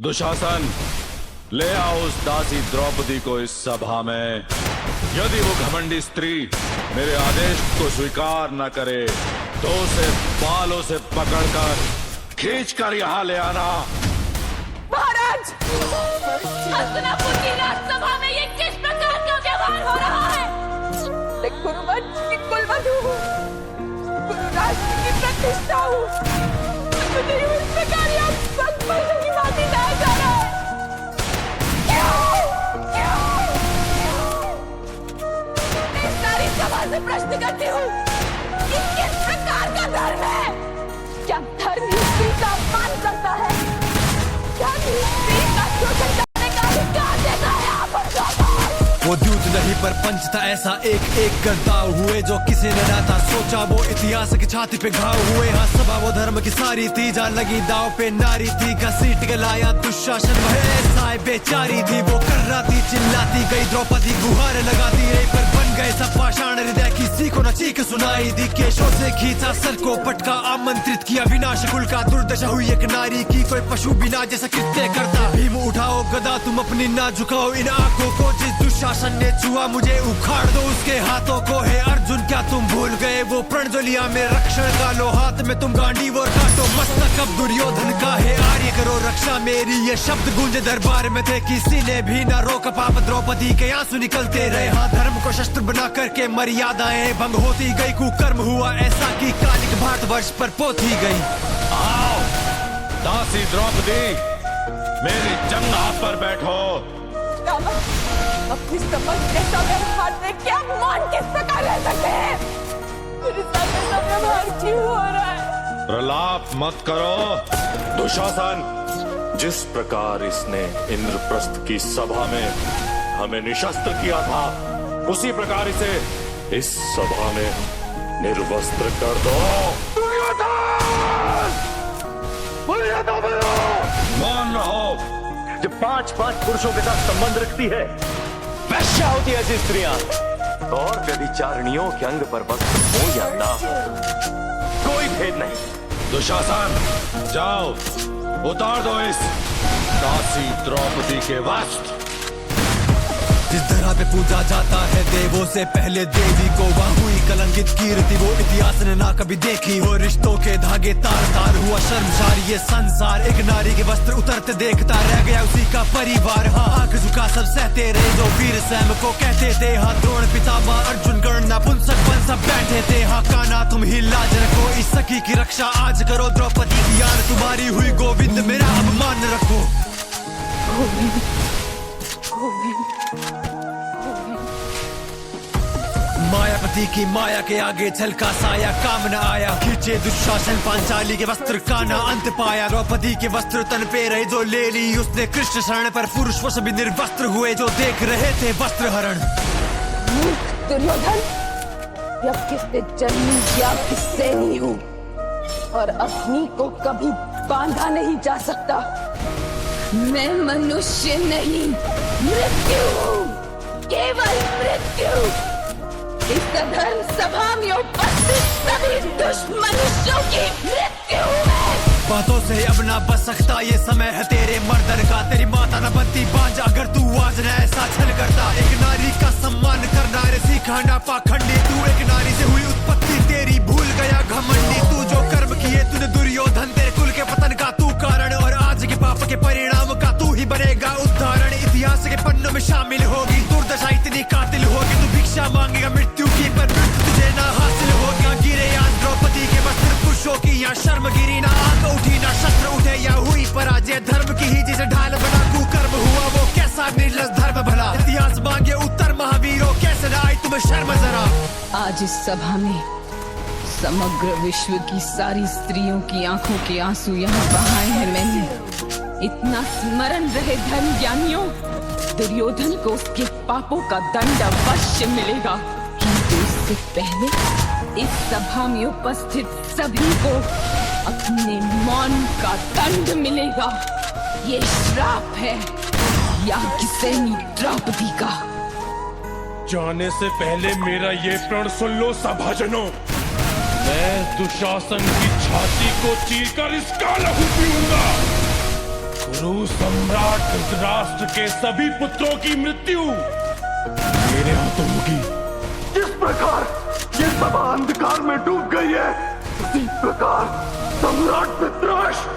दुशासन, ले आओ उस दासी द्रौपदी को इस सभा में। यदि वो घमंडी स्त्री मेरे आदेश को स्वीकार न करे तो उसे बालों से पकड़कर खींचकर यहाँ ले आना। महाराज, हस्तिनापुर की राजसभा में ये किस प्रकार का व्यवहार हो रहा है? मैं गुरुवंश की कुलवधू हूँ, गुरुराज की प्रतिष्ठा हूँ, मुझे इस प्रकार यहाँ संपन्न की बातें लाया जा रहा है। मैं सारी सभा से प्रश्न करती हूँ, ये किस प्रकार का धर्म है? क्या धर्म स्त्री का अपमान करता है? क्या स्त्री का शोषण करने का अधिकार देता है? वो द्यूत नहीं पर पंच था ऐसा, एक एक कर दाव हुए जो किसी ने ना था सोचा। वो इतिहास की छाती पे घाव हुए। हाँ, सभा वो धर्म की सारी थी, जहाँ लगी दाव पे नारी थी। घसीट के लाया दुशासन, वह ऐसा बेचारी थी। वो कर रहा थी, चिल्लाती गई द्रौपदी, गुहार लगाती रही, पर बन गए सब पाषाण हृदय। किसी को न चीख सुनाई दी, केशों से खींचा सर को पटका, आमंत्रित किया विनाश कुल का। दुर्दशा हुई एक नारी की, कोई पशु बिना जैसा कृत्य करता। भीम उठाओ गदा, तुम अपनी ना झुकाओ इन आंखों को। जिस दुशासन ने छुआ मुझे उखाड़ दो उसके हाथों को। हे अर्जुन, क्या तुम भूल गए वो प्रण जो लिया मेरे रक्षण का? लो हाथ में तुम गांडीव और काटो मस्तक अब दुर्योधन का। हे आर्य, करो रक्षा मेरी, ये शब्द गूंजे दरबार में थे। किसी ने भी ना रोका, पाप द्रौपदी के आंसू निकलते रहे। हाँ, धर्म को शस्त्र बना करके मर्यादाएं भंग होती गई। कुकर्म हुआ ऐसा कि कालिक भारतवर्ष पर पोती गई। आओ दासी द्रौपदी, मेरी जंघा पर बैठो। अपनी समझ जैसा व्यवहार देख क्या मान किस प्रकार रह सकते हैं? मेरे साथ ऐसा व्यवहार क्यों हो रहा है? प्रलाप मत करो दुशासन। जिस प्रकार इसने इंद्रप्रस्थ की सभा में हमें निशस्त्र किया था, उसी प्रकार इसे इस सभा में निर्वस्त्र कर दो। मौन रहो। जो पांच पुरुषों के साथ संबंध रखती है, वैश्या होती है ऐसी स्त्रियां। और व्यभिचारिणियों के अंग पर वस्त्र हो या ना हो, कोई भेद नहीं। दुशासन, जाओ उतार दो इस दासी द्रौपदी के वस्त्र। जिस तरह पे पूजा जाता है देवों से पहले देवी को, वहाँ हुई कलंकित कीर्ति वो इतिहास ने ना कभी देखी हो। रिश्तों के धागे तार तार हुआ शर्मसार ये संसार। एक नारी के वस्त्र उतरते देखता रह गया उसी का परिवार। हाँ, आंख झुका सब सहते रहे जो वीर स्वयं को कहते थे। हाँ, द्रोण पितामह अर्जुन कर्ण नपुंसक बन सब बैठे थे। हाँ, कान्हा तुम ही लाज रखो, इस सखी की रक्षा आज करो। द्रौपदी की यार तुम्हारी हुई, गोविंद मेरा अपमान रखो। मायापति की माया के आगे झलका साया, काम न आया। खींचे दुशासन पांचाली के वस्त्र का न अंत पाया। द्रौपदी के वस्त्र तन पे रहे जो ले ली उसने कृष्ण शरण पर। पुरुष वो सभी निर्वस्त्र हुए जो देख रहे थे वस्त्र हरण। दुर्योधन, या किससे जन्मी या किससे नहीं हूँ, और अग्नि को कभी बांधा नहीं जा सकता। मैं मनुष्य नहीं, मृत्यु हूँ, केवल मृत्यु। इस धर्म सभा में उपस्थित सभी दुष्मनुष्यों की मृत्यु है। बातों से अब ना बच सकता, ये समय है तेरे मर्दन का। तेरी माता न बनती बांझ अगर तू आज न ऐसा छल करता। एक नारी का सम्मान करना रे सीखा ना पाखंडी। तू एक नारी से हुई उत्पत्ति, तेरी भूल गया घमंडी। तू जो कर्म किए तूने दुर्योधन, तेरे कुल के पतन का तू कारण। और आज के पाप के परिणाम का तू ही बनेगा उदाहरण। इतिहास के पन्नों में शामिल होगी दुर्दशा, इतनी कातिल होगी तू भिक्षा मांगेगा मृत्यु की, पर मृत्यु तुझे ना हासिल होगा। गिरे आज द्रौपदी के वस्त्र पुरुषों की, यहाँ शर्म गिरी ना आंख उठी ना शस्त्र उठे। या हुई पराजय धर्म की ही, जिसे ढाल बना कुकर्म हुआ वो कैसा निर्लज धर्म भला। इतिहास मांगे उत्तर महावीरों, कैसे ना आई तुम्हें शर्म जरा। आज इस सभा में समग्र विश्व की सारी स्त्रियों की आंखों के आंसू यहाँ बहाए हैं मैंने। इतना स्मरण रहे धर्म ज्ञानियों, दुर्योधन को उसके पापों का दंड अवश्य मिलेगा। किंतु इससे पहले इस सभा में उपस्थित सभी को अपने मौन का दंड मिलेगा। ये श्राप है याज्ञसेनी द्रौपदी का। जाने से पहले मेरा ये प्रण सुन लो सभाजनों। मैं दुशासन की छाती को चीरकर इसका लहू पीऊंगा। कुरु सम्राट धृतराष्ट्र के सभी पुत्रों की मृत्यु मेरे हाथों होगी। जिस प्रकार ये सभा अंधकार में डूब गई है, उसी प्रकार सम्राट धृतराष्ट्र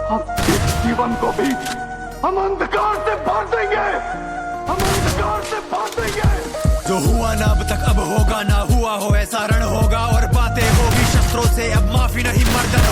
अब इस जीवन को भी हम अंधकार से भर देंगे, हम अंधकार से भर देंगे। जो हुआ ना अब तक अब होगा, ना हुआ हो ऐसा रण होगा और बातें होगी शस्त्रों से, अब माफी नहीं मर्द